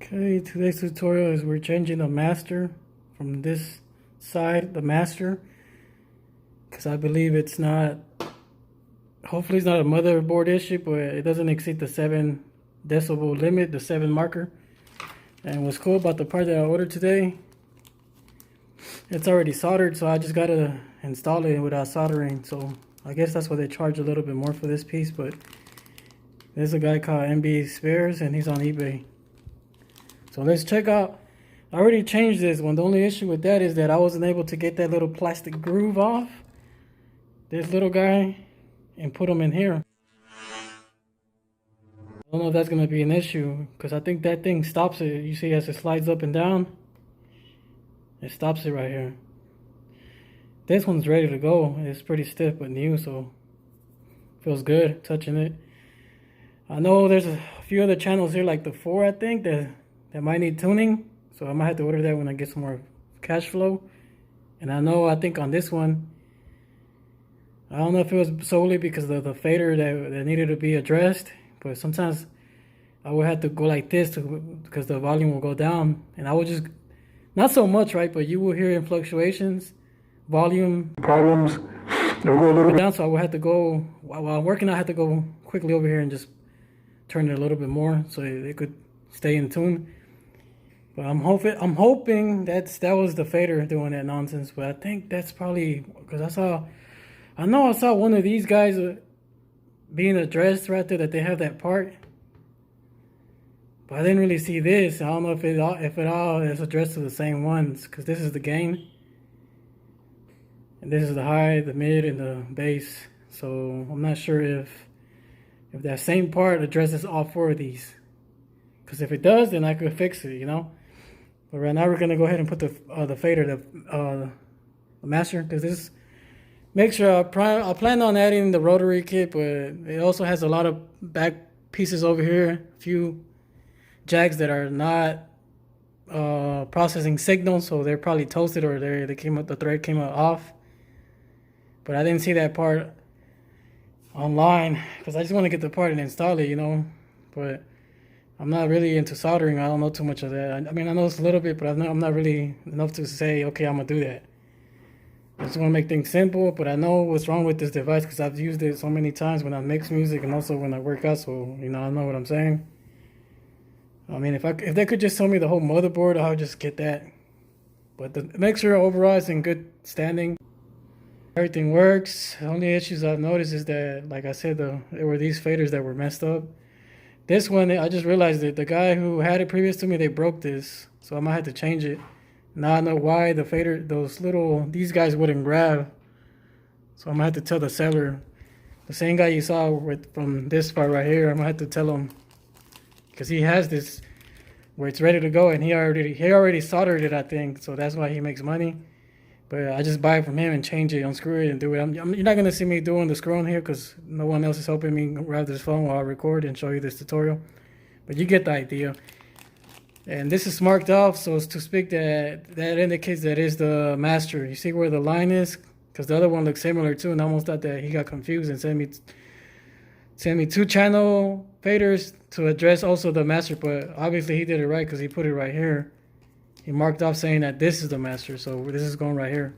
Okay, today's tutorial is we're changing the master from this side, the master, because I believe it's not, hopefully it's not a motherboard issue, but it doesn't exceed the 7 decibel limit, the 7 marker. And what's cool about the part that I ordered today, it's already soldered, so I just gotta install it without soldering. So I guess that's why they charge a little bit more for this piece, but there's a guy called MB Spares and he's on eBay. So let's check out. I already changed this one. The only issue with that is that I wasn't able to get that little plastic groove off this little guy and put them in here. I don't know if that's going to be an issue because I think that thing stops it. You see as it slides up and down, it stops it right here. This one's ready to go. It's pretty stiff but new, so feels good touching it. I know there's a few other channels here, like the 4 I think, that might need tuning. So I might have to order that when I get some more cash flow. And I think on this one, I don't know if it was solely because of the fader that needed to be addressed, but sometimes I would have to go like this because the volume will go down, and I would just, not so much, right, but you will hear in fluctuations, volume problems, it'll go a little bit down, so I would have to go, while I'm working, I had to go quickly over here and just turn it a little bit more so it could stay in tune. But I'm hoping that was the fader doing that nonsense. But I think that's probably because I saw one of these guys being addressed right there, that they have that part. But I didn't really see this. I don't know if it all is addressed to the same ones, because this is the gain, and this is the high, the mid, and the bass. So I'm not sure if that same part addresses all 4 of these. Because if it does, then I could fix it, you know. But right now we're gonna go ahead and put the fader, the master, because this makes sure I plan on adding the rotary kit, but it also has a lot of back pieces over here, a few jacks that are not processing signals, so they're probably toasted, or the thread came out off. But I didn't see that part online because I just want to get the part and install it, you know. But I'm not really into soldering. I don't know too much of that. I mean, I know it's a little bit, but I'm not really enough to say, okay, I'm gonna do that. I just want to make things simple, but I know what's wrong with this device because I've used it so many times when I mix music and also when I work out, so, you know, I know what I'm saying. I mean, if they could just sell me the whole motherboard, I'll just get that. But the mixer overall is in good standing. Everything works. The only issues I've noticed is that, like I said, there were these faders that were messed up. This one, I just realized that the guy who had it previous to me, they broke this. So I might have to change it. Now I know why the fader, these guys wouldn't grab. So I'm going to have to tell the seller. The same guy you saw from this part right here, I'm going to have to tell him. Because he has this where it's ready to go, and he already soldered it, I think. So that's why he makes money. But I just buy it from him and change it, unscrew it, and do it. You're not going to see me doing the screwing here because no one else is helping me grab this phone while I record and show you this tutorial. But you get the idea. And this is marked off, so to speak, that indicates that is the master. You see where the line is? Because the other one looks similar too, and I almost thought that he got confused and sent me 2 channel faders to address also the master. But obviously he did it right because he put it right here. He marked off saying that this is the master, so this is going right here.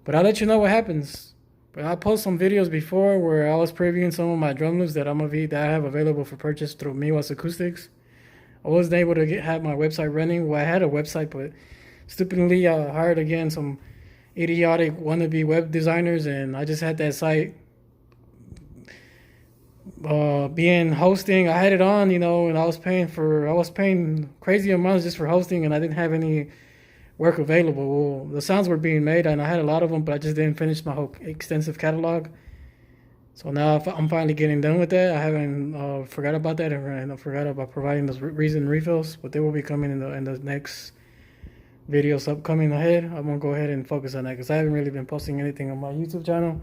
But I'll let you know what happens. But I post some videos before where I was previewing some of my drum loops that I have available for purchase through Miwas Acoustics. I wasn't able to have my website running. Well, I had a website, but stupidly I hired again some idiotic wannabe web designers, and I just had that site being hosting. I had it on, you know, and I was paying crazy amounts just for hosting, and I didn't have any work available. Well, the sounds were being made, and I had a lot of them, but I just didn't finish my whole extensive catalog. So now I'm finally getting done with that. I haven't forgot about that, and I forgot about providing those reason refills, but they will be coming in the next videos upcoming ahead. I'm gonna go ahead and focus on that because I haven't really been posting anything on my YouTube channel,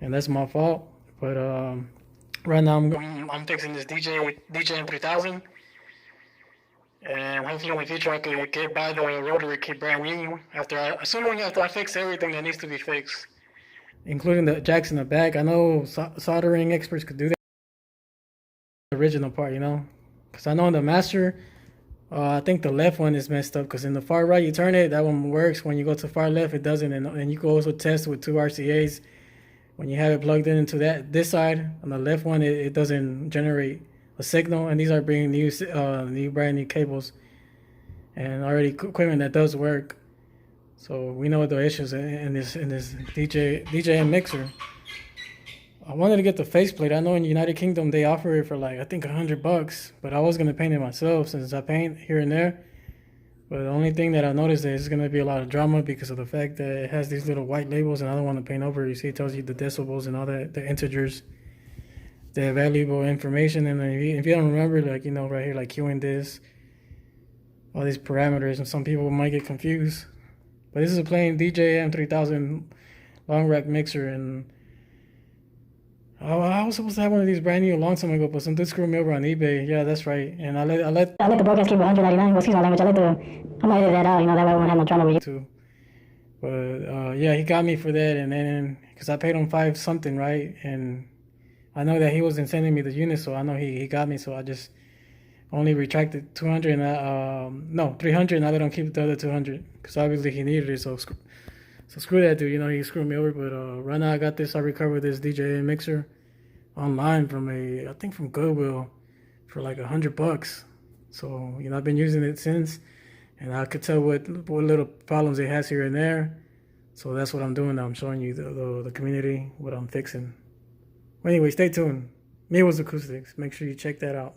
and that's my fault. But right now I'm fixing this djm3000, and hopefully in the future I can get by the rotary kit brand new assuming after I fix everything that needs to be fixed, including the jacks in the back. I know soldering experts could do that. The original part, you know, because I know in the master I think the left one is messed up because in the far right you turn it, that one works. When you go to far left, it doesn't. And you can also test with two RCAs. When you have it plugged in into this side, on the left one, it doesn't generate a signal. And these are being new brand new cables and already equipment that does work. So we know the issues in this DJM mixer. I wanted to get the faceplate. I know in United Kingdom they offer it for like I think $100, but I was gonna paint it myself since I paint here and there. But the only thing that I noticed is it's gonna be a lot of drama because of the fact that it has these little white labels, and I don't want to paint over. You see, it tells you the decibels and all that, the integers, the valuable information. And if you don't remember, like right here, like queuing this, all these parameters, and some people might get confused. But this is a plain djm3000 long rack mixer, and I was supposed to have one of these brand new a long time ago, but some dude screwed me over on eBay. Yeah, that's right. And I let the broadcast keep 199. Well, excuse my language. I'm gonna edit that out. That way I won't have no drama with you. Too. But yeah, he got me for that, and then because I paid him $5 something, right? And I know that he wasn't sending me the unit, so I know he got me. So I just only retracted 200 and no 300, and I let him keep the other 200 because obviously he needed it. So screw that dude. He screwed me over. But right now I got this. I recovered this DJM mixer online from I think from Goodwill for like $100. So I've been using it since, and I could tell what little problems it has here and there. So that's what I'm doing now. I'm showing you the community what I'm fixing. Anyway, stay tuned. Miwas Acoustics. Make sure you check that out.